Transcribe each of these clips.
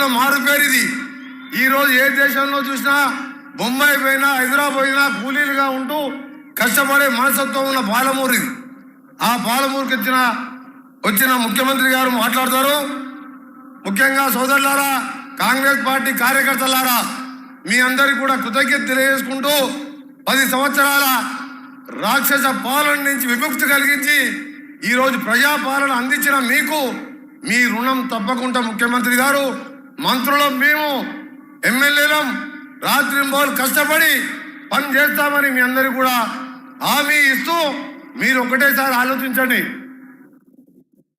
దేశంలో మారుపేరు ఇది. ఈరోజు ఏ దేశంలో చూసినా బొంబాయి పోయినా హైదరాబాద్ పోయినా కూలీలుగా ఉంటూ కష్టపడే మనస్తత్వం ఉన్న పాలమూరు ఇది. ఆ పాలమూరుకి వచ్చిన ముఖ్యమంత్రి గారు మాట్లాడతారు. ముఖ్యంగా సోదరులారా, కాంగ్రెస్ పార్టీ కార్యకర్తలారా, మీ అందరికీ కూడా కృతజ్ఞత తెలియజేసుకుంటూ 10 సంవత్సరాల రాక్షస పాలన నుంచి విముక్తి కలిగించి ఈరోజు ప్రజాపాలన అందించిన మీకు మీ రుణం తప్పకుండా ముఖ్యమంత్రి గారు, మంత్రులం, మేము ఎమ్మెల్యేలం రాత్రింబోలు కష్టపడి పని చేస్తామని మీ అందరికీ కూడా హామీ ఇస్తూ మీరు ఒకటేసారి ఆలోచించండి.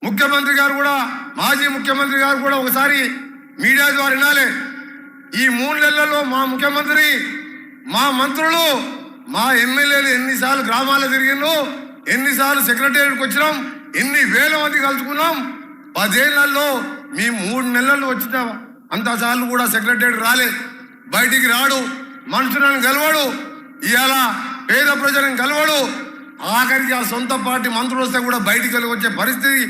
ముఖ్యమంత్రి గారు కూడా, మాజీ ముఖ్యమంత్రి గారు కూడా ఒకసారి మీడియా ద్వారా వినాలి. ఈ 3 నెలల్లో మా ముఖ్యమంత్రి, మా మంత్రులు, మా ఎమ్మెల్యేలు ఎన్నిసార్లు గ్రామాలు తిరిగిండ్రు, ఎన్నిసార్లు సెక్రటేరియట్కి వచ్చినాం, ఎన్ని వేల మంది కలుసుకున్నాం. 10 ఏళ్లలో మీ 3 నెలల్లో వచ్చిన అంతసార్లు కూడా సెక్రటేరియట్ రాలే, బయటికి రాడు, మనుషులను గెలవడు, ఇవాళ పేద ప్రజలను గెలవడు. ఆఖరికి ఆ సొంత పార్టీ మంత్రులు వస్తే కూడా బయటికి వచ్చే పరిస్థితి.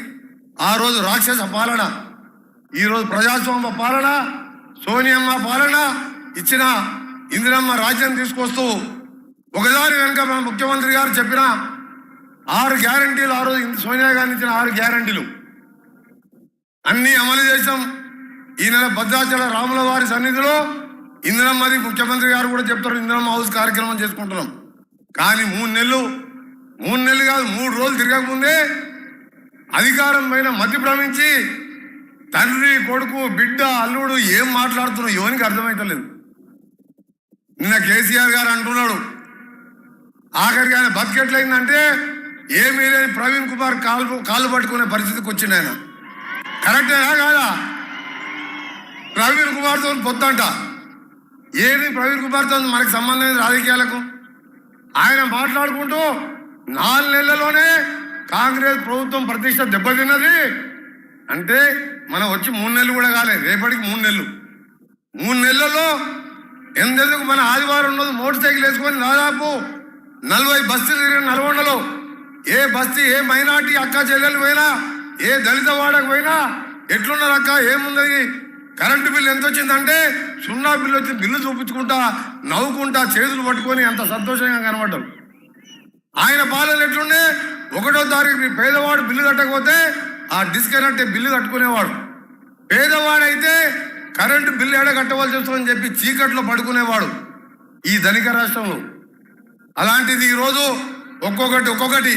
ఆ రోజు రాక్షస పాలన, ఈరోజు ప్రజాస్వామ్య పాలన, సోనియమ్మ పాలన ఇచ్చిన ఇందిరమ్మ రాజ్యం తీసుకొస్తూ ఒకదాని వెనుక మన ముఖ్యమంత్రి గారు చెప్పిన 6 గ్యారంటీలు, ఆ రోజు సోనియా గాంధీ ఇచ్చిన 6 గ్యారంటీలు అన్ని అమలు చేసాం. ఈ నెల భద్రాచల రాముల వారి సన్నిధిలో ఇందిరమ్మది ముఖ్యమంత్రి గారు కూడా చెప్తారు, ఇందిరమ్మ హౌస్ కార్యక్రమం చేసుకుంటున్నాం. కానీ 3 నెలలు కాదు, 3 రోజులు తిరగకముందే అధికారం పైన మతి భ్రమించి తండ్రి, కొడుకు, బిడ్డ, అల్లుడు ఏం మాట్లాడుతున్నా ఎవరికి అర్థమైతలేదు. నిన్న కేసీఆర్ గారు అంటున్నాడు, ఆఖరికి ఆయన బతికెట్లయిందంటే ఏమీ లేని ప్రవీణ్ కుమార్ కాళ్ళు పట్టుకునే పరిస్థితికి వచ్చింది. ఆయన కరెక్టేనా కాదా? ప్రవీణ్ కుమార్తో పొత్తంట. ఏది ప్రవీణ్ కుమార్తో మనకు సంబంధం రాజకీయాలకు? ఆయన మాట్లాడుకుంటూ 4 నెలల్లోనే కాంగ్రెస్ ప్రభుత్వం ప్రతిష్ట దెబ్బతిన్నది అంటే, మనం వచ్చి 3 నెలలు కూడా కాలేదు, రేపటికి 3 నెలలు. 3 నెలల్లో ఎందుకు మన ఆదివారం ఉన్నది మోటార్ సైకిల్ వేసుకొని దాదాపు 40 బస్తీలు తిరిగిన నల్గొండలో. ఏ బస్తీ, ఏ మైనార్టీ అక్క చెల్లెలు పోయినా, ఏ దళిత వాడకు పోయినా ఎట్లున్నారు అక్క, ఏముంది, కరెంటు బిల్లు ఎంత వచ్చిందంటే 0 బిల్లు వచ్చి బిల్లు చూపించుకుంటా నవ్వుకుంటా చేతులు పట్టుకొని అంత సంతోషంగా కనబడ్డారు. ఆయన పాలన ఎట్లుండే, 1వ తారీఖు పేదవాడు బిల్లు కట్టకపోతే ఆ డిస్కనెక్ట్ బిల్లు కట్టుకునేవాడు. పేదవాడైతే కరెంటు బిల్లు ఎడ కట్టవలసి వస్తుందని చెప్పి చీకట్లో పడుకునేవాడు ఈ ధనిక రాష్ట్రంలో. అలాంటిది ఈరోజు ఒక్కొక్కటి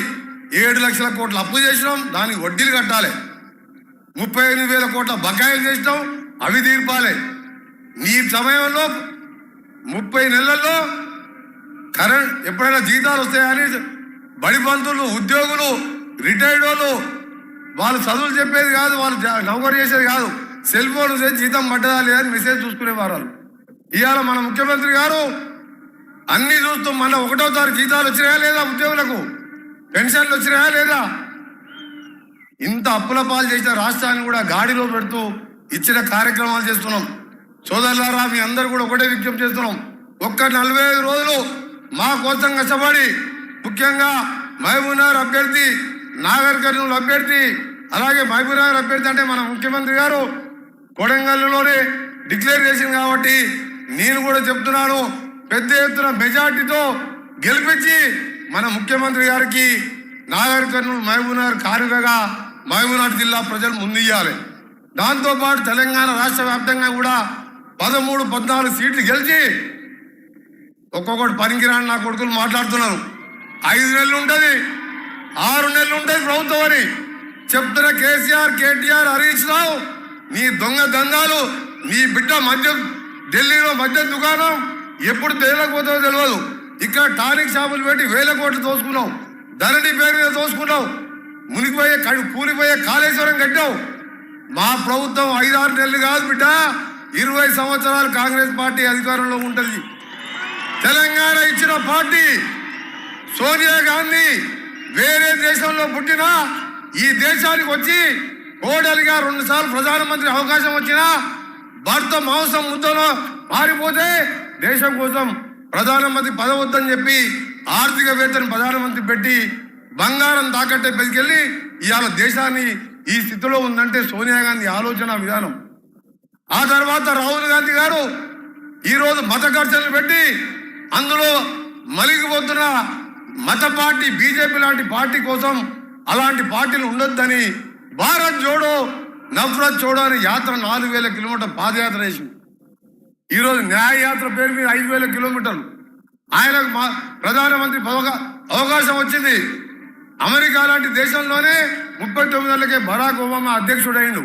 7 లక్షల కోట్ల అప్పు చేసినాం, దానికి వడ్డీలు కట్టాలి. 35,000 కోట్ల బకాయిలు చేసినాం, అవి తీర్పాలి. నీ సమయంలో 30 నెలల్లో కరెంట్ ఎప్పుడైనా జీతాలు వస్తాయని బడి పంతులు, ఉద్యోగులు, రిటైర్డ్ వాళ్ళు చదువులు చెప్పేది కాదు, వాళ్ళు నౌకరు చేసేది కాదు, సెల్ ఫోన్ చేసి జీతం పడ్డదా లేదని మెసేజ్ చూసుకునేవారు. ఇవాళ మన ముఖ్యమంత్రి గారు అన్ని చూస్తూ మన 1వ తారీఖు జీతాలు వచ్చినాయా లేదా, ఉద్యోగులకు పెన్షన్లు వచ్చినాయా లేదా, ఇంత అప్పుల పాలు చేసిన రాష్ట్రాన్ని కూడా గాడిలో పెడుతూ ఇచ్చిన కార్యక్రమాలు చేస్తున్నాం. సోదరులారా, మీ అందరూ కూడా ఒకటే విజ్ఞప్తి చేస్తున్నాం. ఒక్క 45 రోజులు మా కోసం కష్టపడి, ముఖ్యంగా మహబూబ్నగర్ అభ్యర్థి, నాగర్ కర్నూలు అభ్యర్థి, అలాగే మహబూబ్నగర్ అభ్యర్థి అంటే మన ముఖ్యమంత్రి గారు కొడంగల్లోనే డిక్లేర్ చేసింది కాబట్టి నేను కూడా చెప్తున్నాను, పెద్ద ఎత్తున మెజార్టీతో గెలిపించి మన ముఖ్యమంత్రి గారికి నాగర్ కర్నూలు, మహబూబ్నగర్ కానుకగా మహబూబ్నగర్ జిల్లా ప్రజలు ముందుయ్యాలి. దాంతోపాటు తెలంగాణ రాష్ట్ర వ్యాప్తంగా కూడా 13-14 సీట్లు గెలిచి ఒక్కొక్కటి పనికిరాని నా కొడుకులు మాట్లాడుతున్నారు. 5 నెలలు ఉంటుంది, 6 నెలలు ఉంటుంది ప్రభుత్వం అని చెప్తున్న కేసీఆర్, కేటీఆర్, హరీష్ రావు, నీ దొంగ దందాలు, నీ బిడ్డ ఢిల్లీలో మద్యం దుకాణం ఎప్పుడు తేలకపోతుందో తెలియదు. ఇక్కడ టానిక్ షాపులు పెట్టి 1000 కోట్లు దోసుకున్నావు, ధరణి పేరు మీద దోసుకున్నావు, మునిగిపోయే కూలిపోయే కాళేశ్వరం కట్టావు. మా ప్రభుత్వం 5-6 నెలలు కాదు బిడ్డ, 20 సంవత్సరాలు కాంగ్రెస్ పార్టీ అధికారంలో ఉంటుంది. తెలంగాణ ఇచ్చిన పార్టీ సోనియా గాంధీ వేరే దేశంలో పుట్టినా ఈ దేశానికి వచ్చి కోడలిగా 2 సార్లు ప్రధానమంత్రి అవకాశం వచ్చినా భర్త మాంసం ముద్దలో మారిపోతే దేశం కోసం ప్రధానమంత్రి పదవద్దని చెప్పి ఆర్థికవేత్తని ప్రధానమంత్రి పెట్టి బంగారం తాకట్టే పెరికెళ్ళి ఇవాళ దేశాన్ని ఈ స్థితిలో ఉందంటే సోనియా గాంధీ ఆలోచన విధానం. ఆ తర్వాత రాహుల్ గాంధీ గారు ఈరోజు మత ఘర్షణలు పెట్టి అందులో మలిగిపోతున్న మత పార్టీ బీజేపీ లాంటి పార్టీ కోసం అలాంటి పార్టీలు ఉండొద్దని భారత్ జోడో నఫరత్ జోడో అనే యాత్ర 4000 కిలోమీటర్ పాదయాత్ర చేసింది. ఈరోజు న్యాయ యాత్ర పేరు మీద 5000 కిలోమీటర్లు. ఆయనకు ప్రధానమంత్రి అవకాశం వచ్చింది. అమెరికా లాంటి దేశంలోనే 39 ఏళ్లకే బరాక్ ఒబామా అధ్యక్షుడైండు.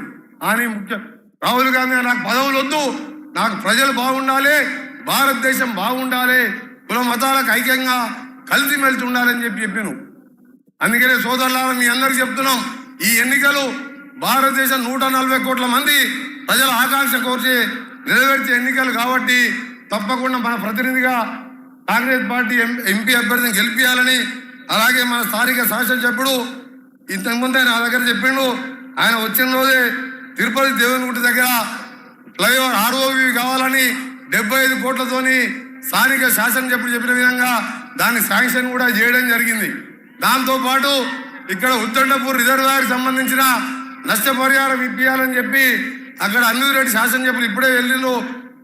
అని రాహుల్ గాంధీ నాకు పదవులు వద్దు, నాకు ప్రజలు బాగుండాలి, భారతదేశం బాగుండాలి, కుల మతాలకు ఐక్యంగా కలిసిమెలిసి ఉండాలని చెప్పాను. అందుకనే సోదరులారా మీ అందరికి చెప్తున్నాం, ఈ ఎన్నికలు భారతదేశం 140 కోట్ల మంది ప్రజల ఆకాంక్ష కోర్చి నెరవేర్చే ఎన్నికలు కాబట్టి తప్పకుండా మన ప్రతినిధిగా కాంగ్రెస్ పార్టీ ఎంపీ అభ్యర్థిని గెలిపించాలని, అలాగే మన స్థానిక శాసనసభ్యుడు ఇంతకుముందే నా దగ్గర చెప్పిండు, ఆయన వచ్చిన రోజే తిరుపతి దేవునిగుట్ట దగ్గర ఫ్లైఓవర్ ఆర్ఓవి కావాలని 75 కోట్లతోని స్థానిక శాసనసభ్యుడు చెప్పిన విధంగా దాన్ని శాంక్షన్ కూడా చేయడం జరిగింది. దాంతోపాటు ఇక్కడ ఉద్దండపూర్ రిజర్వాయర్కి సంబంధించిన నష్టపరిహారం ఇప్పించాలని చెప్పి అక్కడ అన్నిరెడ్డి శాసనసభ్యులు ఇప్పుడే వెళ్ళిండు,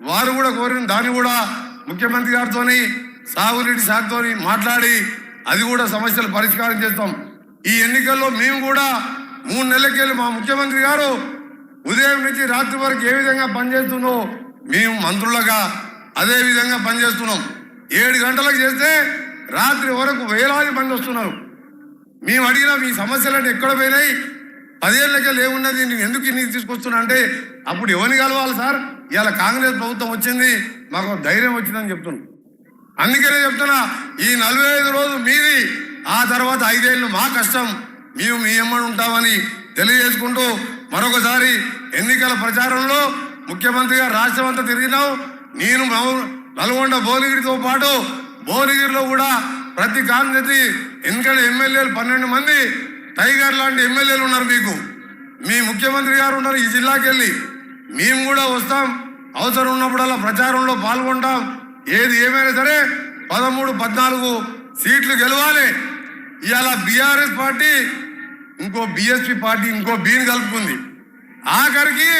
వారు కూడా కోరిన దాన్ని కూడా ముఖ్యమంత్రి గారితో సాగురెడ్డి సార్తో మాట్లాడి అది కూడా సమస్యలు పరిష్కారం చేస్తాం. ఈ ఎన్నికల్లో మేము కూడా 3 నెలలకెళ్ళి మా ముఖ్యమంత్రి గారు ఉదయం నుంచి రాత్రి వరకు ఏ విధంగా పనిచేస్తుందో మేము మంత్రులుగా అదే విధంగా పనిచేస్తున్నాం. 7 గంటలకు చేస్తే రాత్రి వరకు వేలాది మంది వస్తున్నారు. మేము అడిగిన మీ సమస్యలు ఎక్కడ పోయినాయి, 10 ఏళ్ళకెళ్ళి ఏమున్నది, నేను ఎందుకు ఇన్ని తీసుకొస్తున్నా అంటే అప్పుడు ఎవరిని కలవాలి సార్, ఇవాళ కాంగ్రెస్ ప్రభుత్వం వచ్చింది, మాకు ధైర్యం వచ్చిందని చెప్తున్నాం. అందుకనే చెప్తున్నా, ఈ 45 రోజులు మీది, ఆ తర్వాత 5 ఏళ్ళు మా కష్టం, మేము మీ ఎమ్మడి ఉంటామని తెలియజేసుకుంటూ మరొకసారి ఎన్నికల ప్రచారంలో ముఖ్యమంత్రిగా రాష్ట్రం అంతా తిరిగినాం. నేను నల్గొండ భువనగిరితో పాటు భువనగిరిలో కూడా ప్రతి కాంగ్రెస్ ఎన్నికల ఎమ్మెల్యేలు 12 మంది టైగర్ లాంటి ఎమ్మెల్యేలు ఉన్నారు. మీకు మీ ముఖ్యమంత్రి గారు ఉన్నారు. ఈ జిల్లాకి వెళ్ళి మేము కూడా వస్తాం, అవసరం ఉన్నప్పుడల్లా ప్రచారంలో పాల్గొంటాం. ఏది ఏమైనా సరే 13, 14 సీట్లు గెలవాలి. ఇవాళ బీఆర్ఎస్ పార్టీ ఇంకో బీఎస్పీ పార్టీ ఇంకో బీని కలుపుకుంది, ఆఖరికి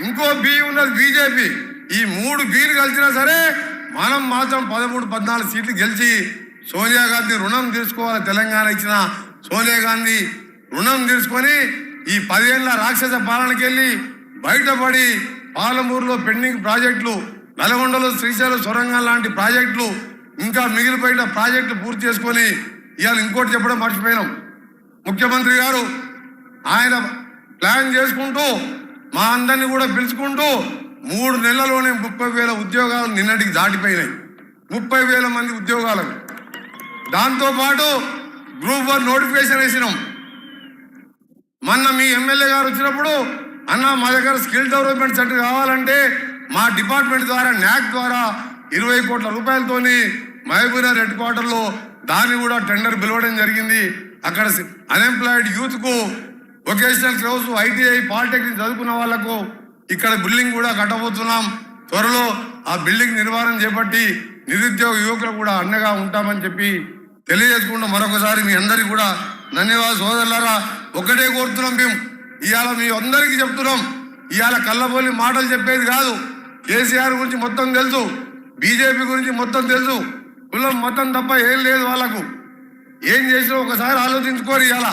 ఇంకో బీ ఉన్నది బీజేపీ. ఈ 3 బీలు కలిసినా సరే మనం మాత్రం 13, 14 సీట్లు గెలిచి సోనియా గాంధీ రుణం తీసుకోవాలి. తెలంగాణ ఇచ్చిన సోనియా గాంధీ రుణం తీసుకొని ఈ 10 ఏళ్ల రాక్షస పాలనకి వెళ్ళి బయటపడి పాలమూరులో పెండింగ్ ప్రాజెక్టులు, నల్గొండలో శ్రీశైలం సొరంగం లాంటి ప్రాజెక్టులు, ఇంకా మిగిలిపోయిన ప్రాజెక్టులు పూర్తి చేసుకొని ఇవాళ ఇంకోటి చెప్పడం మర్చిపోయినాం. ముఖ్యమంత్రి గారు ఆయన ప్లాన్ చేసుకుంటూ మా అందరినీ కూడా పిలుచుకుంటూ 3 నెలల్లోనే 30,000 ఉద్యోగాలు నిన్నటికి దాటిపోయినాయి. 30,000 మంది ఉద్యోగాలకు. దాంతోపాటు గ్రూప్ 1 నోటిఫికేషన్ వేసినాం. మొన్న మీ ఎమ్మెల్యే గారు వచ్చినప్పుడు అన్న మా దగ్గర స్కిల్ డెవలప్మెంట్ సెంటర్ కావాలంటే మా డిపార్ట్మెంట్ ద్వారా న్యాక్ ద్వారా 20 కోట్ల రూపాయలతోని మహబూబ్నగర్ హెడ్ క్వార్టర్లో దాన్ని కూడా టెండర్ పిలవడం జరిగింది. అక్కడ అన్ఎంప్లాయిడ్ యూత్కు వొకేషనల్ కోర్స్, ఐటీఐ, పాలిటెక్నిక్ చదువుకున్న వాళ్లకు ఇక్కడ బిల్డింగ్ కూడా కట్టబోతున్నాం. త్వరలో ఆ బిల్డింగ్ నిర్మాణం చేపట్టి నిరుద్యోగ యువకులకు కూడా అండగా ఉంటామని చెప్పి తెలియజేసుకుంటూ మరొకసారి మీ అందరికీ కూడా ధన్యవాదాలు. సోదరులారా, ఒకటే కోరుతున్నాం, మేము ఇవాళ మీ అందరికీ చెప్తున్నాం, ఇవాళ కళ్ళబోలి మాటలు చెప్పేది కాదు. కేసీఆర్ గురించి మొత్తం తెలుసు, బీజేపీ గురించి మొత్తం తెలుసు, కులం మతం తప్ప ఏం లేదు వాళ్ళకు. ఏం చేసినా ఒకసారి ఆలోచించుకోరు. ఇవాళ